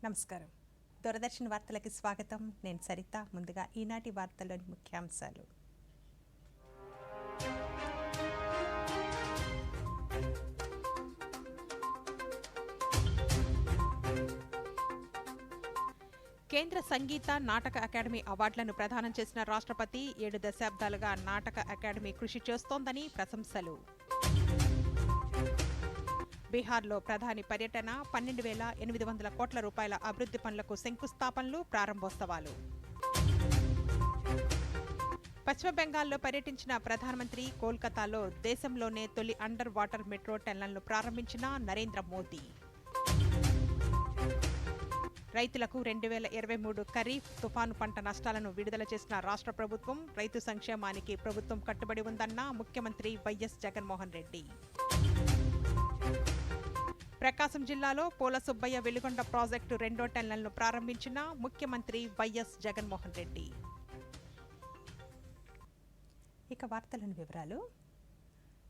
నమస్కారం. దూరదర్శన్ వార్తలకి స్వాగతం. నేను సరిత. ముందుగా ఈనాటి వార్తల్లోని ముఖ్యాంశాలు. కేంద్ర సంగీత నాటక అకాడమీ అవార్డులను ప్రదానం చేసిన రాష్ట్రపతి 7 దశాబ్దాలుగా నాటక అకాడమీ కృషి చేస్తోందని ప్రశంసలు. బీహార్లో ప్రధాని పర్యటన, 12,800 కోట్ల రూపాయల అభివృద్ధి పనులకు శంకుస్థాపనలు, ప్రారంభోత్సవాలు. పశ్చిమ బెంగాల్లో పర్యటించిన ప్రధానమంత్రి కోల్కతాలో దేశంలోనే తొలి అండర్ వాటర్ మెట్రో టన్నెల్ను ప్రారంభించిన నరేంద్ర మోదీ. రైతులకు 2023 ఖరీఫ్ తుఫాను పంట నష్టాలను విడుదల చేసిన రాష్ట్ర ప్రభుత్వం, రైతు సంక్షేమానికి ప్రభుత్వం కట్టుబడి ఉందన్న ముఖ్యమంత్రి వైఎస్ జగన్మోహన్ రెడ్డి. ప్రకాశం జిల్లాలో పోల సుబ్బయ్య వెలుగొండ ప్రాజెక్టు 2వ టన్నెల్ను ప్రారంభించిన ముఖ్యమంత్రి వైఎస్ జగన్మోహన్ రెడ్డి. ఇక వార్తలోని వివరాలు.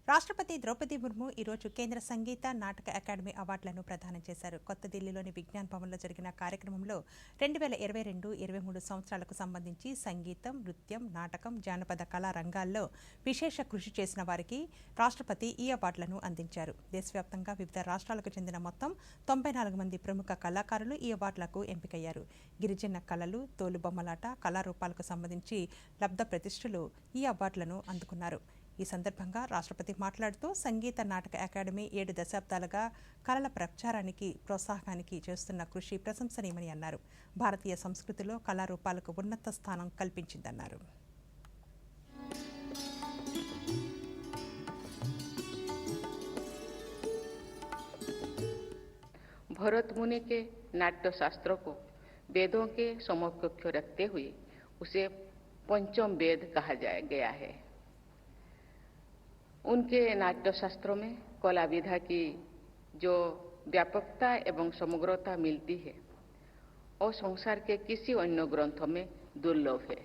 రాష్ట్రపతి ద్రౌపది ముర్ము ఈరోజు కేంద్ర సంగీత నాటక అకాడమీ అవార్డులను ప్రదానం చేశారు. కొత్త ఢిల్లీలోని విజ్ఞాన్ భవన్లో జరిగిన కార్యక్రమంలో 2022-23 సంవత్సరాలకు సంబంధించి సంగీతం, నృత్యం, నాటకం, జానపద కళా రంగాల్లో విశేష కృషి చేసిన వారికి రాష్ట్రపతి ఈ అవార్డులను అందించారు. దేశవ్యాప్తంగా వివిధ రాష్ట్రాలకు చెందిన మొత్తం 94 మంది ప్రముఖ కళాకారులు ఈ అవార్డులకు ఎంపికయ్యారు. గిరిజన కళలు, తోలుబొమ్మలాట కళారూపాలకు సంబంధించి లబ్ధ ప్రతిష్ఠులు ఈ అవార్డులను అందుకున్నారు. ఈ సందర్భంగా రాష్ట్రపతి మాట్లాడుతూ సంగీత నాటక అకాడమీ 7 దశాబ్దాలుగా కళల ప్రచారానికి, ప్రోత్సాహానికి చేస్తున్న కృషి ప్రశంసనీయమని అన్నారు. భారతీయ సంస్కృతిలో కళారూపాలకు ఉన్నత స్థానం కల్పించిందన్నారు. भरत मुनि के नाट्य शास्त्रों को वेदों के समकक्ष रखते हुए उसे पंचम वेद कहा गया है। उनके नाट्य शास्त्रों में कला विधा की जो व्यापकता एवं समग्रता मिलती है और संसार के किसी अन्य ग्रंथों में दुर्लभ है।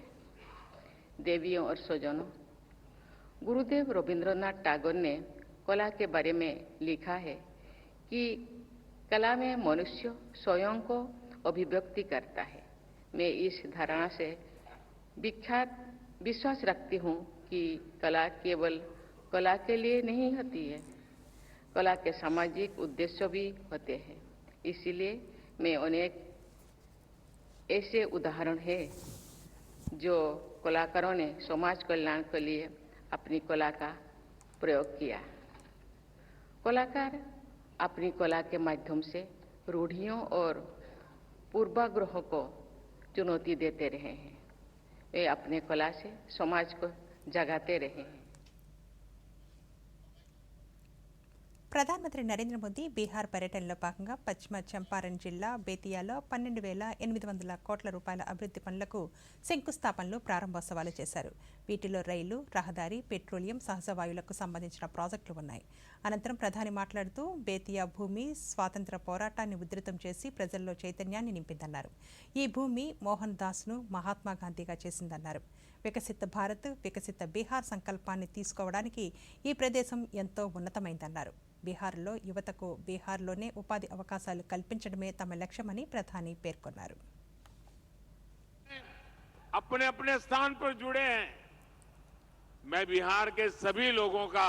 देवियों और स्वजनों, गुरुदेव रविंद्रनाथ टैगोर ने कला के बारे में लिखा है कि कला में मनुष्य स्वयं को अभिव्यक्ति करता है। मैं इस धारणा से विश्वास रखती हूँ कि कला केवल कला के लिए नहीं होती है, कला के सामाजिक उद्देश्य भी होते हैं। इसीलिए मैं अनेक ऐसे उदाहरण हैं जो कलाकारों ने समाज कल्याण के लिए अपनी कला का प्रयोग किया। कलाकार अपनी कला के माध्यम से रूढ़ियों और पूर्वाग्रहों को चुनौती देते रहे हैं। वे अपने कला से समाज को जगाते रहे हैं। ప్రధానమంత్రి నరేంద్ర మోదీ బీహార్ పర్యటనలో భాగంగా పశ్చిమ చంపారణ్ జిల్లా బేతియాలో 12,800 కోట్ల రూపాయల అభివృద్ధి పనులకు శంకుస్థాపనలు, ప్రారంభోత్సవాలు చేశారు. వీటిలో రైలు, రహదారి, పెట్రోలియం, సహజ వాయువులకు సంబంధించిన ప్రాజెక్టులు ఉన్నాయి. అనంతరం ప్రధాని మాట్లాడుతూ బేతియా భూమి స్వాతంత్ర పోరాటాన్ని ఉధృతం చేసి ప్రజల్లో చైతన్యాన్ని నింపిందన్నారు. ఈ భూమి మోహన్ దాస్ను మహాత్మా గాంధీగా చేసిందన్నారు. వికసిత భారత్, వికసిత బీహార్ సంకల్పాన్ని తీసుకోవడానికి ఈ ప్రదేశం ఎంతో ఉన్నతమైందన్నారు. బీహార్లో యువతకు బీహార్లోనే ఉపాధి అవకాశాలు కల్పించడమే తమ లక్ష్యమని ప్రధాని పేర్కొన్నారు. अपने अपने स्थान पर जुड़े हैं। मैं बिहार के सभी लोगों का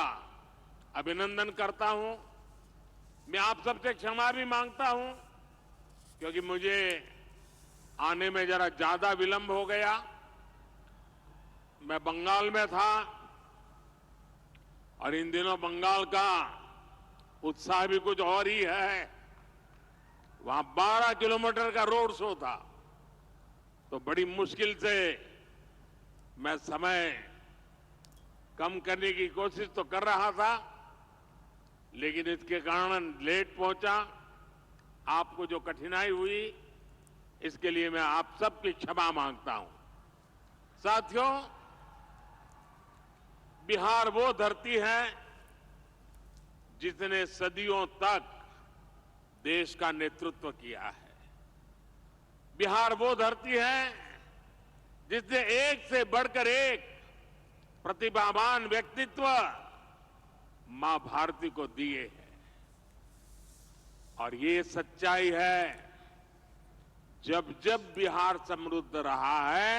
अभिनंदन करता हूं। मैं आप सबसे क्षमा भी मांगता हूं क्योंकि मुझे आने में जरा ज्यादा विलंब हो गया। मैं बंगाल में था और इन दिनों बंगाल का उत्साह भी कुछ और ही है। वहां 12 किलोमीटर का रोड शो था, तो बड़ी मुश्किल से मैं समय कम करने की कोशिश तो कर रहा था, लेकिन इसके कारण लेट पहुंचा। आपको जो कठिनाई हुई, इसके लिए मैं आप सबकी क्षमा मांगता हूं। साथियों, बिहार वो धरती है जिसने सदियों तक देश का नेतृत्व किया है। बिहार वो धरती है जिसने एक से बढ़कर एक प्रतिभावान व्यक्तित्व मां भारती को दिए हैं। और ये सच्चाई है जब जब बिहार समृद्ध रहा है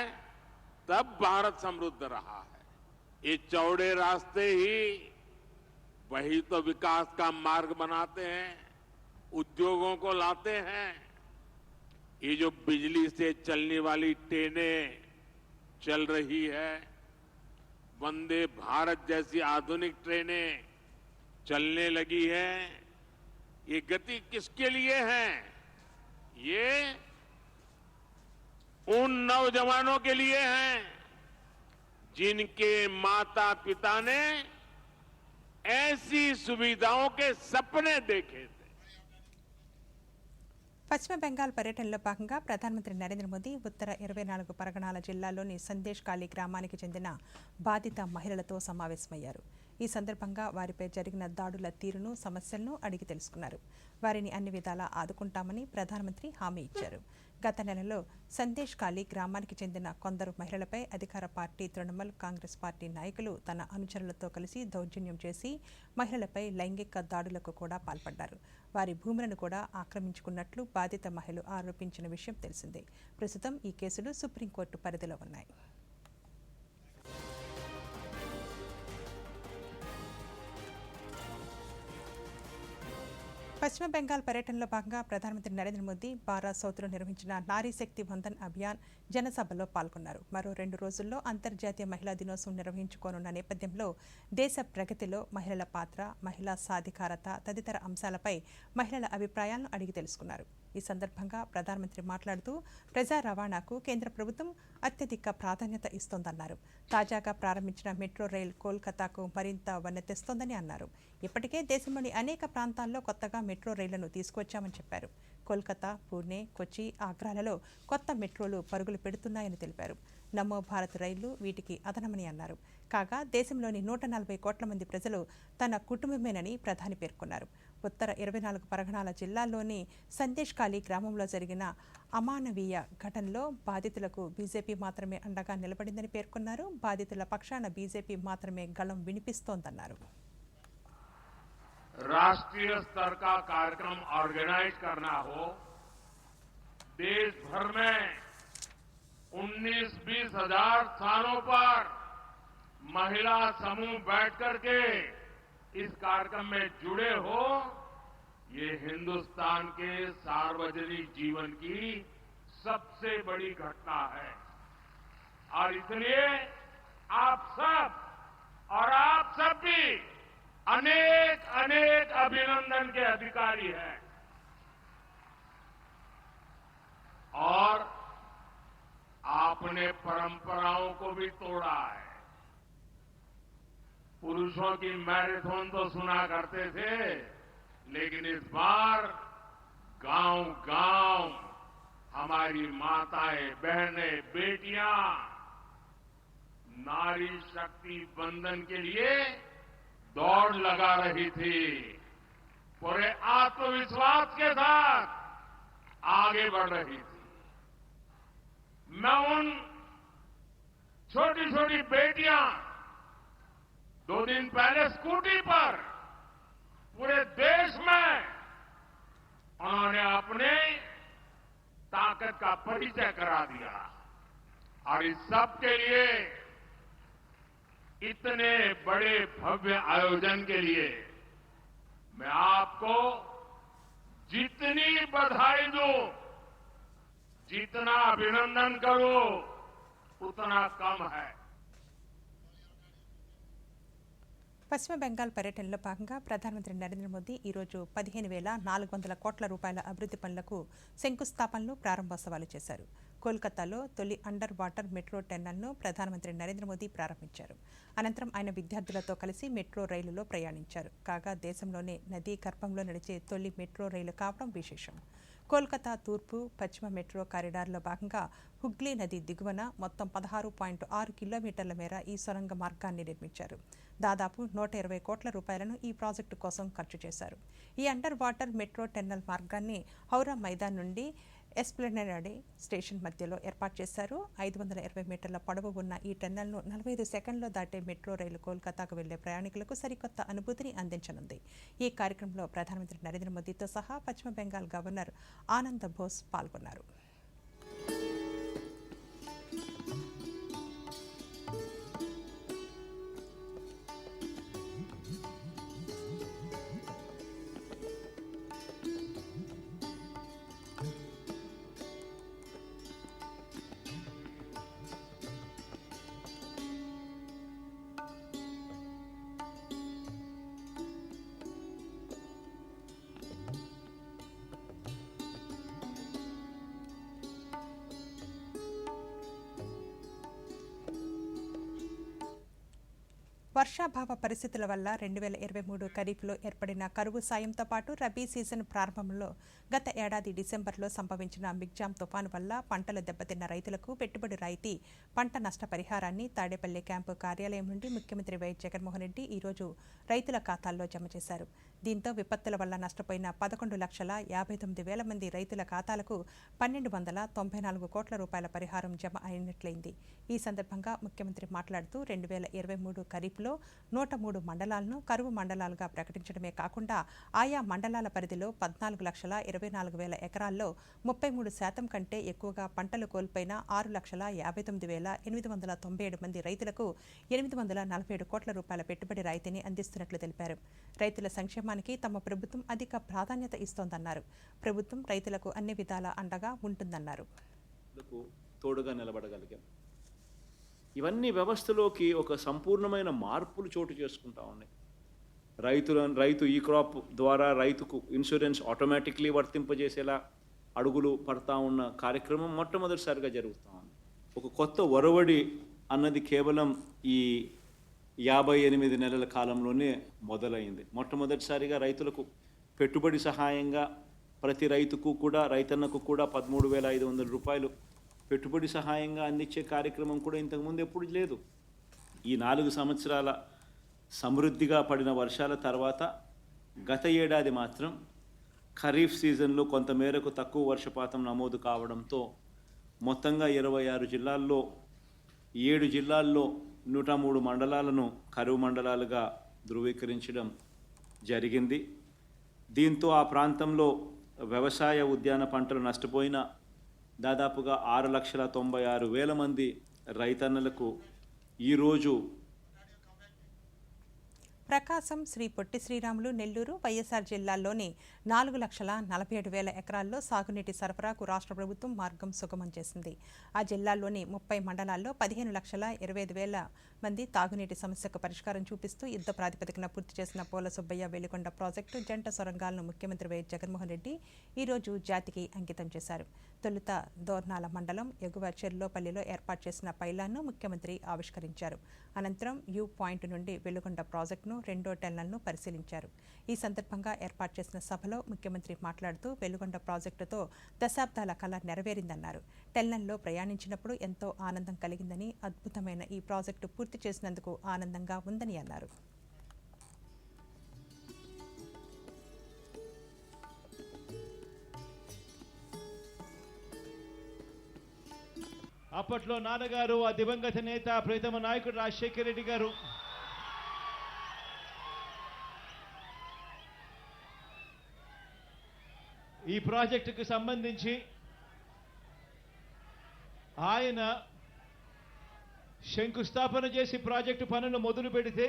तब भारत समृद्ध रहा है। ये चौड़े रास्ते ही वही तो विकास का मार्ग बनाते हैं, उद्योगों को लाते हैं। ये जो बिजली से चलने वाली ट्रेनें चल रही है, वंदे भारत जैसी आधुनिक ट्रेनें चलने लगी है, ये गति किसके लिए है? ये उन नौजवानों के लिए हैं जिनके माता पिता ने ऐसी सुविधाओं के सपने देखे थे। పశ్చిమ బెంగాల్ పర్యటనలో భాగంగా ప్రధానమంత్రి నరేంద్ర మోదీ ఉత్తర 24 పరగణాల జిల్లాలోని సందేశ్ ఖాళీ గ్రామానికి చెందిన బాధిత మహిళలతో సమావేశమయ్యారు. ఈ సందర్భంగా వారిపై జరిగిన దాడుల తీరును, సమస్యలను అడిగి తెలుసుకున్నారు. వారిని అన్ని విధాలా ఆదుకుంటామని ప్రధానమంత్రి హామీ ఇచ్చారు. గత నెలలో సందేశ్ ఖాళీ గ్రామానికి చెందిన కొందరు మహిళలపై అధికార పార్టీ తృణమూల్ కాంగ్రెస్ పార్టీ నాయకులు తన అనుచరులతో కలిసి దౌర్జన్యం చేసి మహిళలపై లైంగిక దాడులకు కూడా పాల్పడ్డారు. వారి భూములను కూడా ఆక్రమించుకున్నట్లు బాధిత మహిళలు ఆరోపించిన విషయం తెలిసిందే. ప్రస్తుతం ఈ కేసులు సుప్రీంకోర్టు పరిధిలో ఉన్నాయి. పశ్చిమ బెంగాల్ పర్యటనలో భాగంగా ప్రధానమంత్రి నరేంద్ర మోదీ బారా సౌత్లో నిర్వహించిన నారీ శక్తి వందన్ అభియాన్ జనసభలో పాల్గొన్నారు. మరో 2 రోజుల్లో అంతర్జాతీయ మహిళా దినోత్సవం నిర్వహించుకోనున్న నేపథ్యంలో దేశ ప్రగతిలో మహిళల పాత్ర, మహిళా సాధికారత తదితర అంశాలపై మహిళల అభిప్రాయాలను అడిగి తెలుసుకున్నారు. ఈ సందర్భంగా ప్రధానమంత్రి మాట్లాడుతూ ప్రజా రవాణాకు కేంద్ర ప్రభుత్వం అత్యధిక ప్రాధాన్యత ఇస్తోందన్నారు. తాజాగా ప్రారంభించిన మెట్రో రైల్ కోల్కతాకు మరింత వన్నె తెస్తోందని అన్నారు. ఇప్పటికే దేశంలోని అనేక ప్రాంతాల్లో కొత్తగా మెట్రో రైళ్లను తీసుకొచ్చామని చెప్పారు. కోల్కతా, పూణే, కొచ్చి, ఆగ్రాలలో కొత్త మెట్రోలు పరుగులు పెడుతున్నాయని తెలిపారు. నమో భారత్ రైళ్లు వీటికి అదనమని అన్నారు. కాగా దేశంలోని 140 కోట్ల మంది ప్రజలు తన కుటుంబమేనని ప్రధాని పేర్కొన్నారు. ఉత్తర 24 పరగణాల జిల్లాల్లోని సందేశ్ ఖాళీ గ్రామంలో జరిగిన అమానవీయ ఘటనలో బాధితులకు బీజేపీ మాత్రమే అండగా నిలబడిందని పేర్కొన్నారు. బాధితుల పక్షాన బీజేపీ మాత్రమే గళం వినిపిస్తోందన్నారు. राष्ट्रीय स्तर का कार्यक्रम ऑर्गेनाइज करना हो, देश भर में 19-20 हजार स्थानों पर महिला समूह बैठ करके इस कार्यक्रम में जुड़े हो, ये हिंदुस्तान के सार्वजनिक जीवन की सबसे बड़ी घटना है। और इसलिए आप सब और आप सब भी अनेक अनेक अभिनंदन के अधिकारी हैं। और आपने परंपराओं को भी तोड़ा है। पुरुषों की मैराथन तो सुना करते थे, लेकिन इस बार गांव-गांव हमारी माताएं, बहनें, बेटियां नारी शक्ति बंधन के लिए दौड़ लगा रही थी। पूरे आत्मविश्वास के साथ आगे बढ़ रही थी। मैं उन छोटी छोटी बेटियां 2 दिन पहले स्कूटी पर पूरे देश में उन्होंने अपने ताकत का परिचय करा दिया। और इस सब के लिए, इतने बड़े भव्य आयोजन के लिए मैं आपको जितनी बधाई दूं, जितना अभिनंदन करूं, उतना कम है। పశ్చిమ బెంగాల్ పర్యటనలో భాగంగా ప్రధానమంత్రి నరేంద్ర మోదీ ఈరోజు 15,400 కోట్ల రూపాయల అభివృద్ధి పనులకు శంకుస్థాపనలు, ప్రారంభోత్సవాలు చేశారు. కోల్కతాలో తొలి అండర్ వాటర్ మెట్రో టన్నెల్ను ప్రధానమంత్రి నరేంద్ర మోదీ ప్రారంభించారు. అనంతరం ఆయన విద్యార్థులతో కలిసి మెట్రో రైలులో ప్రయాణించారు. కాగా దేశంలోనే నదీ గర్భంలో నడిచే తొలి మెట్రో రైలు కావడం విశేషం. కోల్కతా తూర్పు, పశ్చిమ మెట్రో కారిడార్లో భాగంగా హుగ్లీ నది దిగువన మొత్తం 16.6 కిలోమీటర్ల మేర ఈ సొరంగ మార్గాన్ని నిర్మించారు. దాదాపు 120 కోట్ల రూపాయలను ఈ ప్రాజెక్టు కోసం ఖర్చు చేశారు. ఈ అండర్ వాటర్ మెట్రో టన్నెల్ మార్గాన్ని హౌరా మైదాన్ నుండి ఎస్ప్లనేడ్ స్టేషన్ మధ్యలో ఏర్పాటు చేశారు. 520 మీటర్ల పొడవు ఉన్న ఈ టన్నెల్ను 45 సెకండ్లో దాటే మెట్రో రైలు కోల్కతాకు వెళ్లే ప్రయాణికులకు సరికొత్త అనుభూతిని అందించనుంది. ఈ కార్యక్రమంలో ప్రధానమంత్రి నరేంద్ర మోదీతో సహా పశ్చిమ బెంగాల్ గవర్నర్ ఆనంద్ బోస్ పాల్గొన్నారు. వర్షాభావ పరిస్థితుల వల్ల 2023 ఖరీఫ్లో ఏర్పడిన కరువు సాయంతో పాటు రబీ సీజన్ ప్రారంభంలో గత ఏడాది డిసెంబర్లో సంభవించిన మిగ్జామ్ తుఫాను వల్ల పంటలు దెబ్బతిన్న రైతులకు పెట్టుబడి రాయితీ పంట నష్ట పరిహారాన్ని తాడేపల్లి క్యాంపు కార్యాలయం నుండి ముఖ్యమంత్రి వైఎస్ జగన్మోహన్ రెడ్డి ఈరోజు రైతుల ఖాతాల్లో జమ చేశారు. దీంతో విపత్తుల వల్ల నష్టపోయిన 11,59,000 మంది రైతుల ఖాతాలకు 1,294 కోట్ల రూపాయల పరిహారం జమ అయినట్లయింది. ఈ సందర్భంగా ముఖ్యమంత్రి మాట్లాడుతూ 2023 ఖరీఫ్లో 103 మండలాలను కరువు మండలాలుగా ప్రకటించడమే కాకుండా ఆయా మండలాల పరిధిలో 14,24,000 ఎకరాల్లో 33% కంటే ఎక్కువగా పంటలు కోల్పోయిన 6,59,897 మంది రైతులకు 847 కోట్ల రూపాయల పెట్టుబడి రాయితీని అందిస్తున్నట్లు తెలిపారు. రైతుల సంక్షేమానికి తమ ప్రభుత్వం అధిక ప్రాధాన్యత ఇస్తోందన్నారు. ప్రభుత్వం రైతులకు అన్ని విధాల అండగా ఉంటుందన్నారు. తోడుగా నిలబడగలిగాం. ఇవన్నీ వ్యవస్థలోకి ఒక సంపూర్ణమైన మార్పులు చోటు చేసుకుంటా ఉన్నాయి. రైతు ఈ క్రాప్ ద్వారా రైతుకు ఇన్సూరెన్స్ ఆటోమేటిక్లీ వర్తింపజేసేలా అడుగులు పడతా ఉన్న కార్యక్రమం మొట్టమొదటిసారిగా జరుగుతూ ఉంది. ఒక కొత్త ఒరవడి అన్నది కేవలం ఈ 58 నెలల కాలంలోనే మొదలైంది. మొట్టమొదటిసారిగా రైతులకు పెట్టుబడి సహాయంగా ప్రతి రైతుకు కూడా రైతన్నకు కూడా 13,500 రూపాయలు పెట్టుబడి సహాయంగా అందించే కార్యక్రమం కూడా ఇంతకుముందు ఎప్పుడు లేదు. ఈ 4 సంవత్సరాల సమృద్ధిగా పడిన వర్షాల తర్వాత గత ఏడాది మాత్రం ఖరీఫ్ సీజన్లో కొంతమేరకు తక్కువ వర్షపాతం నమోదు కావడంతో మొత్తంగా 26 జిల్లాల్లో 7 జిల్లాల్లో 103 మండలాలను కరువు మండలాలుగా ధృవీకరించడం జరిగింది. దీంతో ఆ ప్రాంతంలో వ్యవసాయ ఉద్యాన పంటలు నష్టపోయిన దాదాపుగా 6,96,000 మంది రైతన్నలకు ఈరోజు ప్రకాశం, శ్రీ పొట్టి శ్రీరాములు, నెల్లూరు, వైఎస్ఆర్ జిల్లాల్లోని 4,47,000 ఎకరాల్లో సాగునీటి సరఫరాకు రాష్ట్ర ప్రభుత్వం మార్గం సుగమం చేసింది. ఆ జిల్లాల్లోని 30 మండలాల్లో 15,25,000 మంది తాగునీటి సమస్యకు పరిష్కారం చూపిస్తూ యుద్ధ ప్రాతిపదికన పూర్తి చేసిన పోల సుబ్బయ్య వెలిగొండ ప్రాజెక్టు జంట సొరంగాలను ముఖ్యమంత్రి వైఎస్ జగన్మోహన్ రెడ్డి ఈరోజు జాతికి అంకితం చేశారు. తొలుత దోర్నాల మండలం ఎగువ చెర్లోపల్లిలో ఏర్పాటు చేసిన పైలాన్ను ముఖ్యమంత్రి ఆవిష్కరించారు. అనంతరం వ్యూ పాయింట్ నుండి వెలుగొండ ప్రాజెక్టును 2వ టెన్నెల్ను పరిశీలించారు. ఈ సందర్భంగా ఏర్పాటు చేసిన సభలో ముఖ్యమంత్రి మాట్లాడుతూ వెలుగొండ ప్రాజెక్టుతో దశాబ్దాల కళ నెరవేరిందన్నారు. టెన్నెల్లో ప్రయాణించినప్పుడు ఎంతో ఆనందం కలిగిందని, అద్భుతమైన ఈ ప్రాజెక్టు పూర్తి చేసినందుకు ఆనందంగా ఉందని అన్నారు. అప్పట్లో నాన్నగారు, ఆ దివంగత నేత ప్రీతమ నాయకుడు రాజశేఖర రెడ్డి గారు ఈ ప్రాజెక్టుకు సంబంధించి ఆయన శంకుస్థాపన చేసి ప్రాజెక్టు పనులు మొదలు పెడితే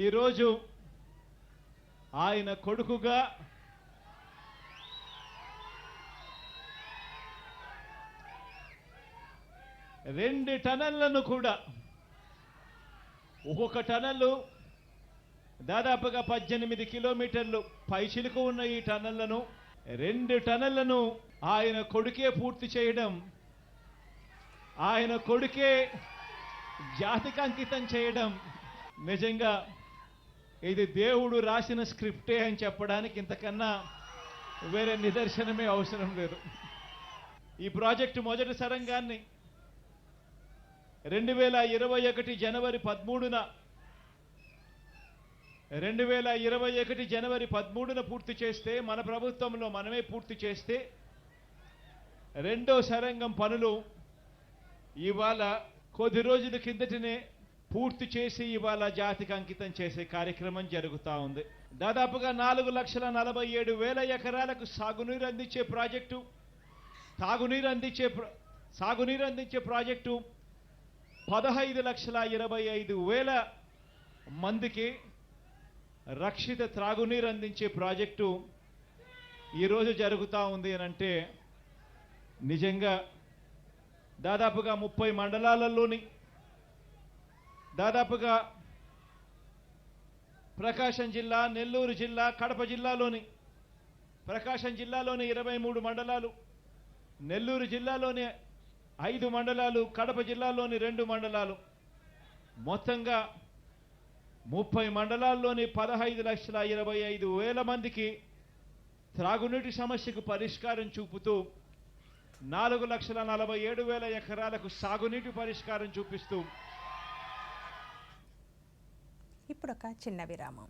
ఈరోజు ఆయన కొడుకుగా రెండు టనళ్లను కూడా, ఒక్కొక్క టనల్లు దాదాపుగా 18 కిలోమీటర్లు పైచిలుకు ఉన్న ఈ టనళ్లను 2 టనళ్లను ఆయన కొడుకే పూర్తి చేయడం, ఆయన కొడుకే జాతికి అంకితం చేయడం నిజంగా ఇది దేవుడు రాసిన స్క్రిప్టే అని చెప్పడానికి ఇంతకన్నా వేరే నిదర్శనమే అవసరం లేదు. ఈ ప్రాజెక్టు మొదటి సరంగాన్ని 2021 జనవరి 13న పూర్తి చేస్తే, మన ప్రభుత్వంలో మనమే పూర్తి చేస్తే, రెండో సరంగం పనులు ఇవాళ కొద్ది రోజుల కిందటనే పూర్తి చేసి ఇవాళ జాతికి అంకితం చేసే కార్యక్రమం జరుగుతూ ఉంది. దాదాపుగా 4,47,000 ఎకరాలకు సాగునీరు అందించే ప్రాజెక్టు, సాగునీరు అందించే ప్రాజెక్టు 15,25,000 మందికి రక్షిత త్రాగునీరు అందించే ప్రాజెక్టు ఈరోజు జరుగుతూ ఉంది అని అంటే నిజంగా దాదాపుగా 30 మండలాలలోని దాదాపుగా ప్రకాశం జిల్లా, నెల్లూరు జిల్లా, కడప జిల్లాలోని ప్రకాశం జిల్లాలోని 23 మండలాలు, నెల్లూరు జిల్లాలోని 5 మండలాలు, కడప జిల్లాలోని 2 మండలాలు, మొత్తంగా 30 మండలాల్లోని 15,25,000 మందికి త్రాగునీటి సమస్యకు పరిష్కారం చూపుతూ 4,47,000 ఎకరాలకు సాగునీటి పరిష్కారం చూపిస్తూ ఇప్పుడు ఒక చిన్న విరామం.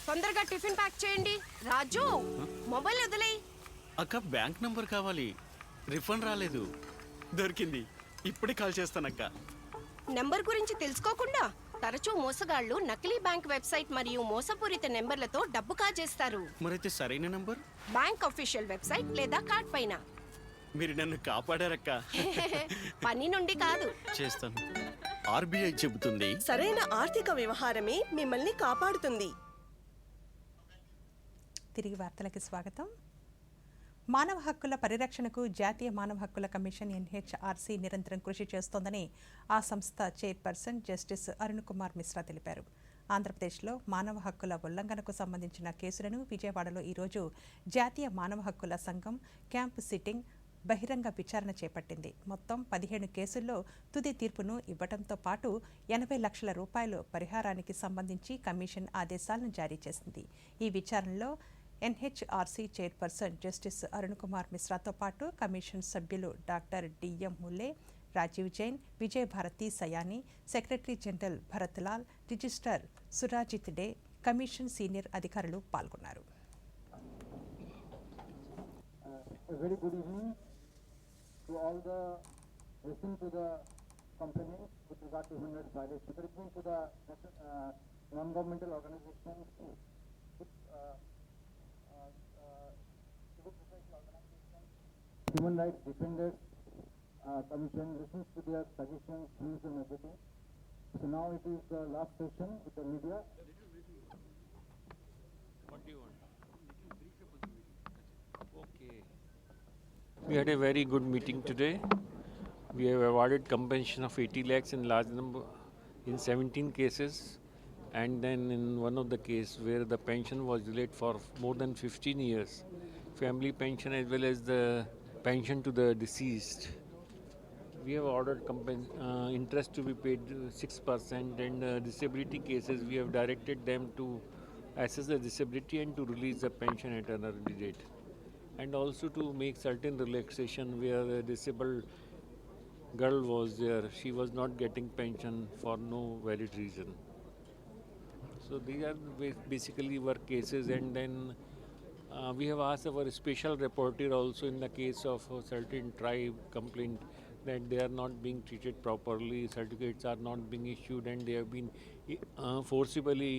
తొందరగా టిఫిన్ ప్యాక్ చేయండి. రాజు, మొబైల్ వదిలేయ్. అక్క, బ్యాంక్ నంబర్ కావాలి. రిఫండ్ రాలేదు. దొరికింది. ఇప్పుడే కాల్ చేస్తానక్క. నెంబర్ గురించి తెలుసుకోకుండా తరచూ మోసగాళ్లు నకిలీ బ్యాంక్ వెబ్సైట్ మరియు మోసపూరిత నెంబర్లతో డబ్బు కాజేస్తారు. మరైతే సరైన నంబర్? బ్యాంక్ అఫీషియల్ వెబ్సైట్ లేదా కార్డ్ పైన. మీరు నన్ను కాపాడారక్క. పని నుండి కాదు. చేస్తాను. ఆర్బీఐ చెబుతుంది, సరైన ఆర్థిక వ్యవహారమే మిమ్మల్ని కాపాడుతుంది. తిరిగి వార్తలకి స్వాగతం. మానవ హక్కుల పరిరక్షణకు జాతీయ మానవ హక్కుల కమిషన్ ఎన్హెచ్ఆర్సీ నిరంతరం కృషి చేస్తోందని ఆ సంస్థ చైర్పర్సన్ జస్టిస్ అరుణ్ కుమార్ మిశ్రా తెలిపారు. ఆంధ్రప్రదేశ్లో మానవ హక్కుల ఉల్లంఘనకు సంబంధించిన కేసులను విజయవాడలో ఈరోజు జాతీయ మానవ హక్కుల సంఘం క్యాంప్ సిట్టింగ్ బహిరంగ విచారణ చేపట్టింది. మొత్తం 15 కేసుల్లో తుది తీర్పును ఇవ్వడంతో పాటు 80 లక్షల రూపాయలు పరిహారానికి సంబంధించి కమిషన్ ఆదేశాలను జారీ చేసింది. ఈ విచారణలో NHRC chairperson justice Arun Kumar మిశ్రాతో పాటు కమిషన్ సభ్యులు doctor DM Mulle, Rajeev Jain, Vijay Bharati Sayani, secretary general Bharat Lal, registrar Surajit De, commission senior అధికారులు పాల్గొన్నారు. Very good evening to all the listening to the complaints with regard to human rights violations. Good evening to the non-governmental organizations, civil society organizations, human rights defenders. Commission listens to their suggestions, views, and everything. So now it is the last session with the media. What do you want? Okay. We had a very good meeting today. We have awarded compensation of 80 lakhs in large number in 17 cases, and then in one of the case where the pension was delayed for more than 15 years, family pension as well as the pension to the deceased. We have ordered interest to be paid 6%, and disability cases we have directed them to assess the disability and to release the pension at an early date, and also to make certain relaxation where a disabled girl was there. She was not getting pension for no valid reason. So these are basically work cases, and then we have asked our special rapporteur also in the case of a certain tribe complaint that they are not being treated properly, certificates are not being issued, and they have been forcibly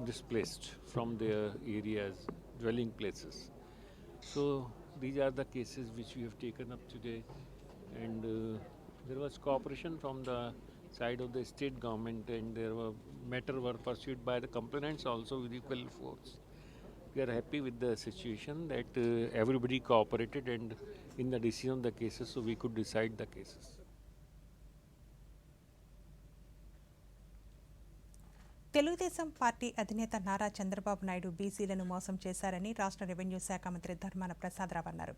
displaced from their areas, dwelling places. So these are the cases which we have taken up today, and there was cooperation from the side of the state government, and there were matters were pursued by the complainants also with equal force. We are happy with the situation that everybody cooperated and in the decision of the cases, so we could decide the cases. Telugu Desam party అధినేత నారా చంద్రబాబు నాయుడు బీసీలను మోసం చేశారని రాష్ట్ర revenue శాఖ మంత్రి ధర్మాన ప్రసాదరావు అన్నారు.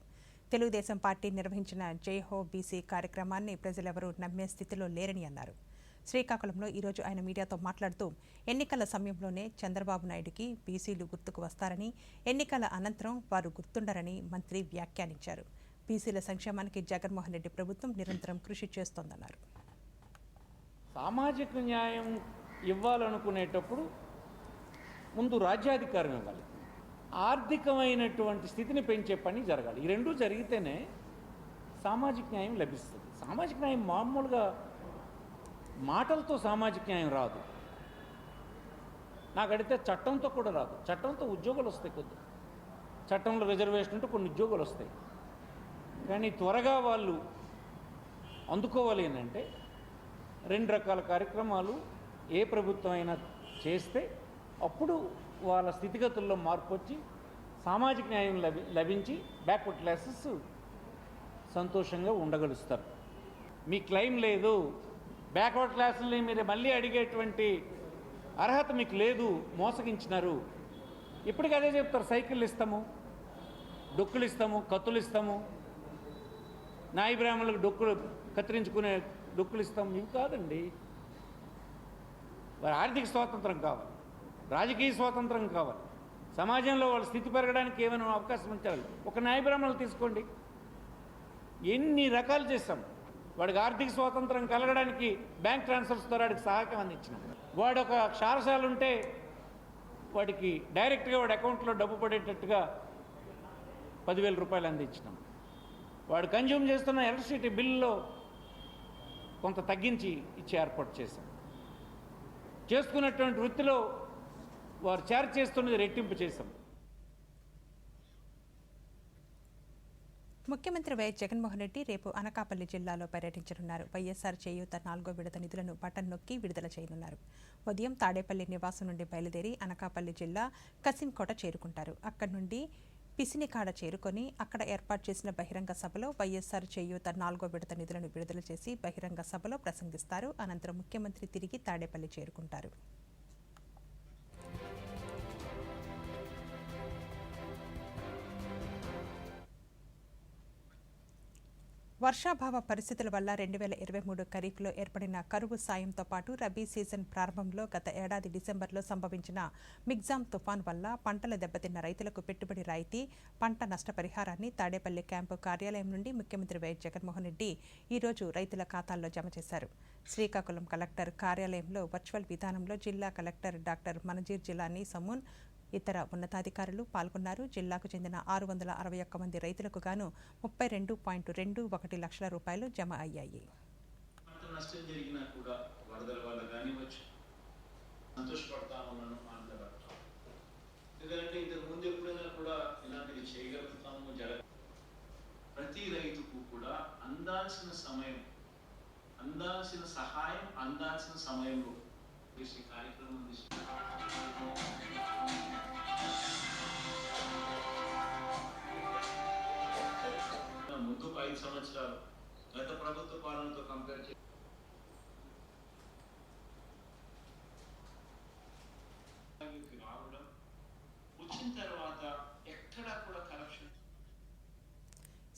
Telugu Desam party నిర్వహించిన జై హో బీసీ కార్యక్రమాన్ని ప్రజలెవరూ నమ్మే స్థితిలో లేరని అన్నారు. శ్రీకాకుళంలో ఈరోజు ఆయన మీడియాతో మాట్లాడుతూ ఎన్నికల సమయంలోనే చంద్రబాబు నాయుడుకి బీసీలు గుర్తుకు వస్తారని, ఎన్నికల అనంతరం వారు గుర్తుండరని మంత్రి వ్యాఖ్యానించారు. బీసీల సంక్షేమానికి జగన్మోహన్ రెడ్డి ప్రభుత్వం నిరంతరం కృషి చేస్తోందన్నారు. సామాజిక న్యాయం ఇవ్వాలనుకునేటప్పుడు ముందు రాజ్యాధికారం ఇవ్వాలి, ఆర్థికమైనటువంటి స్థితిని పెంచే పని జరగాలి. ఈ రెండూ జరిగితేనే సామాజిక న్యాయం లభిస్తుంది. సామాజిక న్యాయం మామూలుగా మాటలతో సామాజిక న్యాయం రాదు. నాకు అడిగితే చట్టంతో కూడా రాదు. చట్టంతో ఉద్యోగాలు వస్తాయి, కొద్ది చట్టంలో రిజర్వేషన్ ఉంటే కొన్ని ఉద్యోగాలు వస్తాయి. కానీ త్వరగా వాళ్ళు అందుకోవాలి అని అంటే 2 రకాల కార్యక్రమాలు ఏ ప్రభుత్వం అయినా చేస్తే అప్పుడు వాళ్ళ స్థితిగతుల్లో మార్పు వచ్చి సామాజిక న్యాయం లభించి బ్యాక్వర్డ్ క్లాసెస్ సంతోషంగా ఉండగలుస్తారు. మీ క్లెయిమ్ లేదు, బ్యాక్వర్డ్ క్లాసుల్ని మీరు మళ్ళీ అడిగేటువంటి అర్హత మీకు లేదు, మోసగించినారు. ఇప్పటికీ అదే చెప్తారు, సైకిల్ ఇస్తాము, డొక్కులు ఇస్తాము, కత్తులు ఇస్తాము, నాయి బ్రాహ్మణులకు డొక్కులు కత్తిరించుకునే డొక్కులు ఇస్తాము. ఇవి కాదండి. వారి ఆర్థిక స్వాతంత్రం కావాలి, రాజకీయ స్వాతంత్రం కావాలి, సమాజంలో వాళ్ళ స్థితి పెరగడానికి ఏమైనా అవకాశం ఉంచాలి. ఒక న్యాయ బ్రాహ్మణులు తీసుకోండి, ఎన్ని రకాలు చేస్తాం. వాడికి ఆర్థిక స్వాతంత్రం కలగడానికి బ్యాంక్ ట్రాన్స్ఫర్స్ ద్వారా వాడికి సహాయం అందించినాం. వాడు ఒక క్షారశాల ఉంటే వాడికి డైరెక్ట్గా వాడి అకౌంట్లో డబ్బు పడేటట్టుగా 10,000 రూపాయలు అందించినాం. వాడు కన్జ్యూమ్ చేస్తున్న ఎలక్ట్రిసిటీ బిల్లులో కొంత తగ్గించి ఇచ్చే ఏర్పాటు చేశాం. చేసుకున్నటువంటి వృత్తిలో వారు ఛార్జ్ చేస్తున్నది రెట్టింపు చేశాం. ముఖ్యమంత్రి వైఎస్ జగన్మోహన్ రెడ్డి రేపు అనకాపల్లి జిల్లాలో పర్యటించనున్నారు. వైఎస్ఆర్ చేయూత 4వ విడత నిధులను బటన్ నొక్కి విడుదల చేయనున్నారు. ఉదయం తాడేపల్లి నివాసం నుండి బయలుదేరి అనకాపల్లి జిల్లా కసింకోట చేరుకుంటారు. అక్కడి నుండి పిసినికాడ చేరుకొని అక్కడ ఏర్పాటు చేసిన బహిరంగ సభలో వైఎస్ఆర్ చేయూత 4వ విడత నిధులను విడుదల చేసి బహిరంగ సభలో ప్రసంగిస్తారు. అనంతరం ముఖ్యమంత్రి తిరిగి తాడేపల్లి చేరుకుంటారు. వర్షాభావ పరిస్థితుల వల్ల 2023 ఖరీఫ్లో ఏర్పడిన కరువు సాయంతో పాటు రబీ సీజన్ ప్రారంభంలో గత ఏడాది డిసెంబర్లో సంభవించిన మిగ్జామ్ తుఫాన్ వల్ల పంటలు దెబ్బతిన్న రైతులకు పెట్టుబడి రాయితీ, పంట నష్టపరిహారాన్ని తాడేపల్లి క్యాంపు కార్యాలయం నుండి ముఖ్యమంత్రి వైఎస్ జగన్మోహన్ రెడ్డి ఈరోజు రైతుల ఖాతాల్లో జమ చేశారు. శ్రీకాకుళం కలెక్టర్ కార్యాలయంలో వర్చువల్ విధానంలో జిల్లా కలెక్టర్ డాక్టర్ మనజీర్ జిలానీ సమూన్, ఇతర ఉన్నతాధికారులు పాల్గొన్నారు. జిల్లాకు చెందిన 661 మంది రైతులకు గాను 32.21 లక్షల రూపాయలు జమ అయ్యాయి. నష్టం జరిగినా కూడా వరదల వల్ల కానివచ్చు సంతోషపడతా ఉన్నాను, ఆనందపడతాను. ఎందుకంటే ఇంతకు ముందు ఎప్పుడైనా కూడా ఇలాంటివి చేయగలుగుతాము. ప్రతి రైతుకు కూడా అందాల్సిన సమయం, అందాల్సిన సహాయం అందాల్సిన సమయంలో చేసే కార్యక్రమం ముందు 5 సంవత్సరాలు గత ప్రభుత్వ పాలనతో కంపేర్ చేసి రావడం, వచ్చిన తర్వాత ఎక్కడా కూడా కరప్షన్.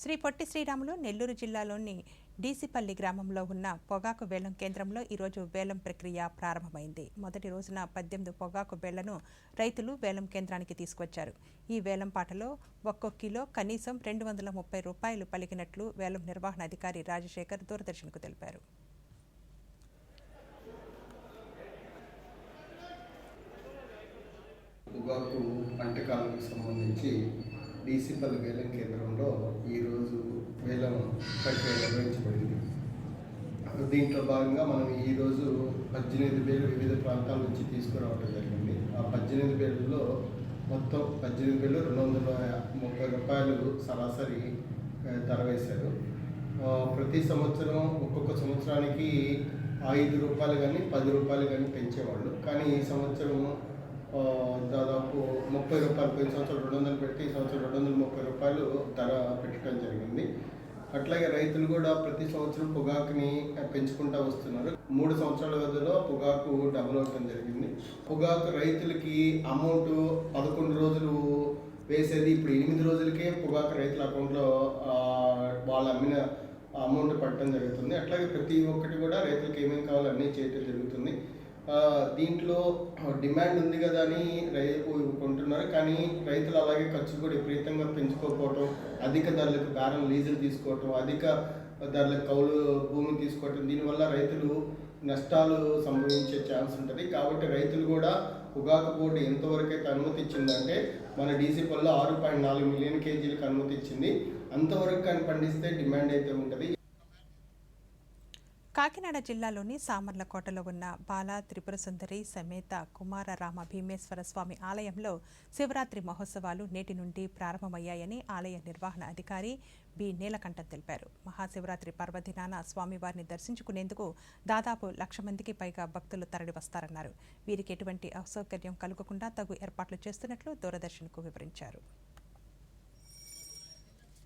శ్రీ పొట్టి శ్రీరాములు నెల్లూరు జిల్లాలోని డీసిపల్లి గ్రామంలో ఉన్న పొగాకు వేలం కేంద్రంలో ఈరోజు వేలం ప్రక్రియ ప్రారంభమైంది. మొదటి రోజున 18 పొగాకు బేళ్లను రైతులు వేలం కేంద్రానికి తీసుకొచ్చారు. ఈ వేలం పాటలో ఒక్కో కిలో కనీసం 230 రూపాయలు పలికినట్లు వేలం నిర్వహణ అధికారి రాజశేఖర్ దూరదర్శన్కు తెలిపారు. పొగాకు పంటకాలకు సంబంధించి డీసీపల్లి వేలం కేంద్రంలో ఈరోజు వేలం ప్రక్రియ నిర్వహించబడింది. దీంట్లో భాగంగా మనం ఈరోజు 18 బేలు వివిధ ప్రాంతాల నుంచి తీసుకురావడం జరిగింది. ఆ 18 బేళ్ళలో మొత్తం 18 బేలు 230 రూపాయలు సరాసరి ధర వేశారు. ప్రతి సంవత్సరం ఒక్కొక్క సంవత్సరానికి 5 రూపాయలు కానీ 10 రూపాయలు కానీ పెంచేవాళ్ళు. కానీ ఈ సంవత్సరం దాదాపు 30 రూపాయలు, పోయిన సంవత్సరం 200 పెట్టి ఈ సంవత్సరం 230 రూపాయలు ధర పెట్టడం జరిగింది. అట్లాగే రైతులు కూడా ప్రతి సంవత్సరం పొగాకుని పెంచుకుంటూ వస్తున్నారు. 3 సంవత్సరాల వ్యవధిలో పొగాకు డబుల్ అవడం జరిగింది. పొగాకు రైతులకి అమౌంట్ 11 రోజులు వేసేది ఇప్పుడు 8 రోజులకే పొగాకు రైతుల అకౌంట్లో వాళ్ళు అమ్మిన అమౌంట్ పడటం జరుగుతుంది. అట్లాగే ప్రతి ఒక్కటి కూడా రైతులకు ఏమేమి కావాలో అన్నీ చేయటం జరుగుతుంది. దీంట్లో డిమాండ్ ఉంది కదా అని రైతు కొంటున్నారు. కానీ రైతులు అలాగే ఖర్చు కూడా విపరీతంగా పెంచుకోకపోవటం, అధిక ధరలకు బేరం లీజులు తీసుకోవటం, అధిక ధరలకు కౌలు భూమి తీసుకోవటం, దీనివల్ల రైతులు నష్టాలు సంభవించే ఛాన్స్ ఉంటుంది. కాబట్టి రైతులు కూడా పొగాకు బోర్డు ఎంతవరకు అయితే అనుమతి ఇచ్చిందంటే మన డీసీపల్లో 6.4 మిలియన్ కేజీలకు అనుమతి ఇచ్చింది. అంతవరకు కానీ పండిస్తే డిమాండ్ అయితే ఉంటుంది. కాకినాడ జిల్లాలోని సామర్లకోటలో ఉన్న బాల త్రిపుర సుందరి సమేత కుమార రామ భీమేశ్వర స్వామి ఆలయంలో శివరాత్రి మహోత్సవాలు నేటి నుండి ప్రారంభమయ్యాయని ఆలయ నిర్వహణ అధికారి బి నీలకంఠన్ తెలిపారు. మహాశివరాత్రి పర్వదినాన స్వామివారిని దర్శించుకునేందుకు దాదాపు 1,00,000 మందికి పైగా భక్తులు తరలివస్తారన్నారు. వీరికి ఎటువంటి అసౌకర్యం కలగకుండా తగు ఏర్పాట్లు చేస్తున్నట్లు దూరదర్శన్కు వివరించారు.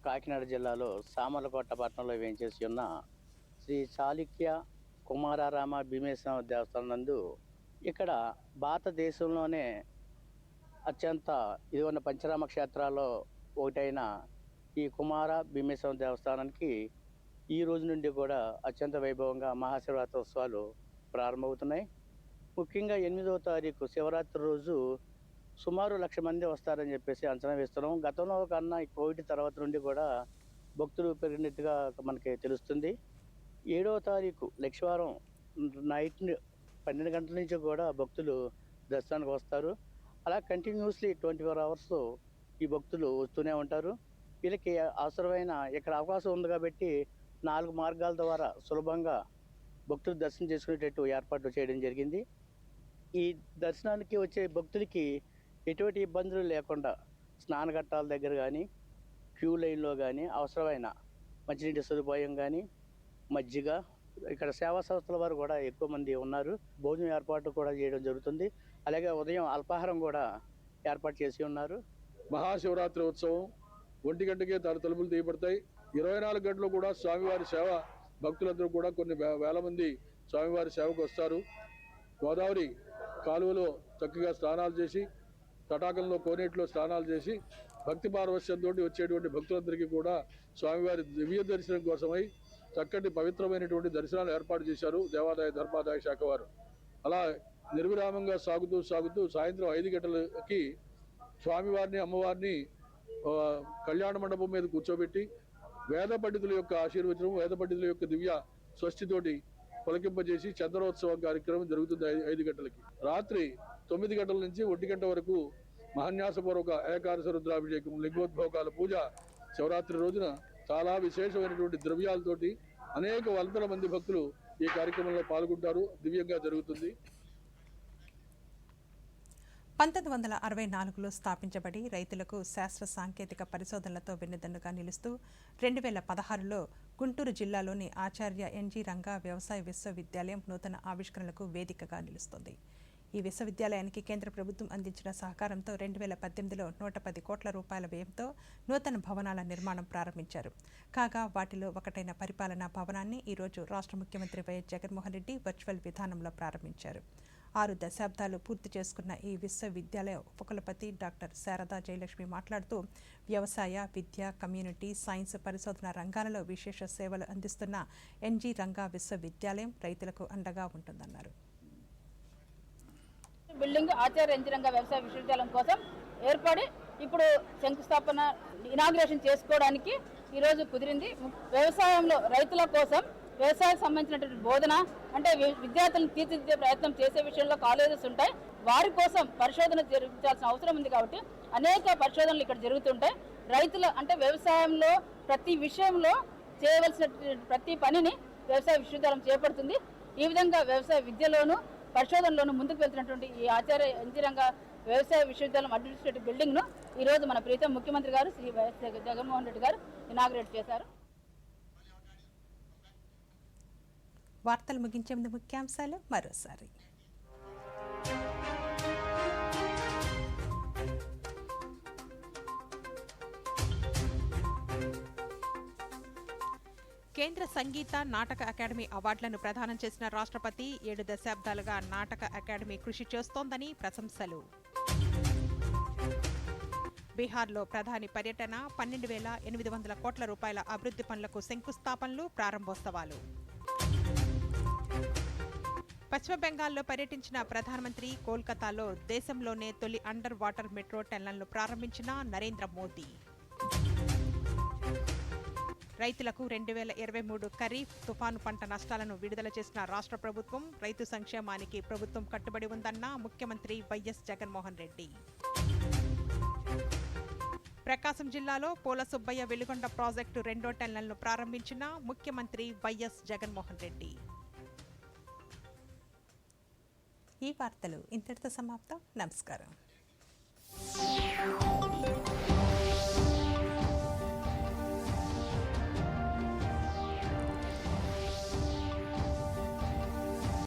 కాకినాడ జిల్లాలో సామర్లకోట పట్టణంలో వేంచేసి ఉన్న శ్రీ చాళుక్య కుమారారామ భీమేశ్వర దేవస్థానం నందు ఇక్కడ భారతదేశంలోనే అత్యంత ఇది ఉన్న పంచరామ క్షేత్రాల్లో ఒకటైన ఈ కుమార భీమేశ్వర దేవస్థానానికి ఈ రోజు నుండి కూడా అత్యంత వైభవంగా మహాశివరాత్రి ఉత్సవాలు ప్రారంభమవుతున్నాయి. ముఖ్యంగా 8వ తారీఖు శివరాత్రి రోజు సుమారు 1,00,000 మంది వస్తారని చెప్పేసి అంచనా వేస్తున్నాం. గతంలో కన్నా ఈ కోవిడ్ తర్వాత నుండి కూడా భక్తులు పెరిగినట్టుగా మనకి తెలుస్తుంది. 7వ తారీఖు లక్షవారం నైట్ 12 గంటల నుంచి కూడా భక్తులు దర్శనానికి వస్తారు. అలా కంటిన్యూస్లీ 24 అవర్స్ ఈ భక్తులు వస్తూనే ఉంటారు. వీళ్ళకి అవసరమైన ఇక్కడ అవకాశం ఉంది కాబట్టి 4 మార్గాల ద్వారా సులభంగా భక్తులు దర్శనం చేసుకునేటట్టు ఏర్పాట్లు చేయడం జరిగింది. ఈ దర్శనానికి వచ్చే భక్తులకి ఎటువంటి ఇబ్బందులు లేకుండా స్నానఘట్టాల దగ్గర కానీ, క్యూ లైన్లో కానీ అవసరమైన మంచినీటి సదుపాయం కానీ, మజ్జిగ, ఇక్కడ సేవా సంస్థల వారు కూడా ఎక్కువ మంది ఉన్నారు. భోజనం ఏర్పాటు కూడా చేయడం జరుగుతుంది. అలాగే ఉదయం అల్పాహారం కూడా ఏర్పాటు చేసి ఉన్నారు. మహాశివరాత్రి ఉత్సవం 1 గంటకే తలుపులు తీయబడతాయి. 24 గంటలు కూడా స్వామివారి సేవ భక్తులందరూ కూడా కొన్ని వేల మంది స్వామివారి సేవకు వస్తారు. గోదావరి కాలువలో చక్కగా స్నానాలు చేసి, తటాకంలో కోనేటిలో స్నానాలు చేసి భక్తి పారవశ్యంతో వచ్చేటువంటి భక్తులందరికీ కూడా స్వామివారి దివ్య దర్శనం కోసమై చక్కటి పవిత్రమైనటువంటి దర్శనాలు ఏర్పాటు చేశారు దేవాదాయ ధర్మాదాయ శాఖ వారు. అలా నిర్విరామంగా సాగుతూ సాయంత్రం 5 గంటలకి స్వామివారిని అమ్మవారిని కళ్యాణ మండపం మీద కూర్చోబెట్టి వేద పండితుల యొక్క ఆశీర్వచనం, వేద పండితుల యొక్క దివ్య స్వస్తితోటి పొలకింపజేసి చంద్రోత్సవం కార్యక్రమం జరుగుతుంది 5 గంటలకి. రాత్రి 9 గంటల నుంచి 1 గంట వరకు మహాన్యాసపూర్వక ఏకాదశ రుద్రాభిషేకం, లింగోద్భోగాల పూజ శివరాత్రి రోజున చాలా విశేషమైనటువంటి ద్రవ్యాలతోటి అనేక వందల మంది భక్తులు ఈ కార్యక్రమంలో పాల్గొంటారు. దివ్యంగా జరుగుతుంది. 1964లో స్థాపించబడి రైతులకు శాస్త్ర సాంకేతిక పరిశోధనలతో వెన్నుదన్నుగా నిలుస్తూ 2016లో గుంటూరు జిల్లాలోని ఆచార్య ఎన్జీ రంగా వ్యవసాయ విశ్వవిద్యాలయం నూతన ఆవిష్కరణలకు వేదికగా నిలుస్తోంది. ఈ విశ్వవిద్యాలయానికి కేంద్ర ప్రభుత్వం అందించిన సహకారంతో 2018లో 110 కోట్ల రూపాయల వ్యయంతో నూతన భవనాల నిర్మాణం ప్రారంభించారు. కాగా వాటిలో ఒకటైన పరిపాలనా భవనాన్ని ఈరోజు రాష్ట్ర ముఖ్యమంత్రి వైఎస్ జగన్మోహన్ రెడ్డి వర్చువల్ విధానంలో ప్రారంభించారు. 6 దశాబ్దాలు పూర్తి చేసుకున్న ఈ విశ్వవిద్యాలయ ఉపకులపతి డాక్టర్ శారదా జయలక్ష్మి మాట్లాడుతూ వ్యవసాయ, విద్య, కమ్యూనిటీ, సైన్స్, పరిశోధన రంగాలలో విశేష సేవలు అందిస్తున్న ఎన్జీ రంగా విశ్వవిద్యాలయం రైతులకు అండగా ఉంటుందన్నారు. బిల్డింగ్ ఆచార్య ఎన్జీ రంగా వ్యవసాయ విశ్వవిద్యాలయం కోసం ఏర్పడి ఇప్పుడు శంకుస్థాపన ఇనాగ్రేషన్ చేసుకోవడానికి ఈరోజు కుదిరింది. వ్యవసాయంలో రైతుల కోసం వ్యవసాయానికి సంబంధించినటువంటి బోధన అంటే విద్యార్థులను తీర్చిదిద్దే ప్రయత్నం చేసే విషయంలో కాలేజెస్ ఉంటాయి. వారి కోసం పరిశోధన జరిపించాల్సిన అవసరం ఉంది కాబట్టి అనేక పరిశోధనలు ఇక్కడ జరుగుతుంటాయి. రైతుల అంటే వ్యవసాయంలో ప్రతి విషయంలో చేయవలసిన ప్రతి పనిని వ్యవసాయ విశ్వవిద్యాలయం చేపడుతుంది. ఈ విధంగా వ్యవసాయ విద్యలోను పరిశోధనలోను ముందుకు వెళ్తున్నటువంటి ఈ ఆచార్య ఎన్జీ రంగా వ్యవసాయ విశ్వవిద్యాలయం అడ్మినిస్ట్రేటివ్ బిల్డింగ్ను ఈరోజు మన ప్రీతం ముఖ్యమంత్రి గారు శ్రీ వైఎస్ జగన్మోహన్ రెడ్డి గారు ఇనాగ్రేట్ చేశారు. వార్తలు ముగించే ముందు ముఖ్యాంశాలు మరోసారి. కేంద్ర సంగీత నాటక అకాడమీ అవార్డులను ప్రదానం చేసిన రాష్ట్రపతి 7 దశాబ్దాలుగా నాటక అకాడమీ కృషి చేస్తోందని ప్రశంసలు. బీహార్లో ప్రధాని పర్యటన, 12,800 కోట్ల రూపాయల అభివృద్ధి పనులకు శంకుస్థాపనలు, ప్రారంభోత్సవాలు. పశ్చిమ బెంగాల్లో పర్యటించిన ప్రధానమంత్రి కోల్కతాలో దేశంలోనే తొలి అండర్ వాటర్ మెట్రో టన్నెల్ను ప్రారంభించిన నరేంద్ర మోదీ. రైతులకు 2023 ఖరీఫ్ తుఫాను పంట నష్టాలను విడుదల చేసిన రాష్ట్ర ప్రభుత్వం, రైతు సంక్షేమానికి ప్రభుత్వం కట్టుబడి ఉందన్న ముఖ్యమంత్రి వైఎస్ జగన్మోహన్ రెడ్డి. ప్రకాశం జిల్లాలో పోల సుబ్బయ్య వెలుగొండ ప్రాజెక్టు 2వ టన్నెల్ను ప్రారంభించిన ముఖ్యమంత్రి వైఎస్ జగన్మోహన్ రెడ్డి. ఈ వార్తలు ఇంతటితో సమాప్తం. నమస్కారం.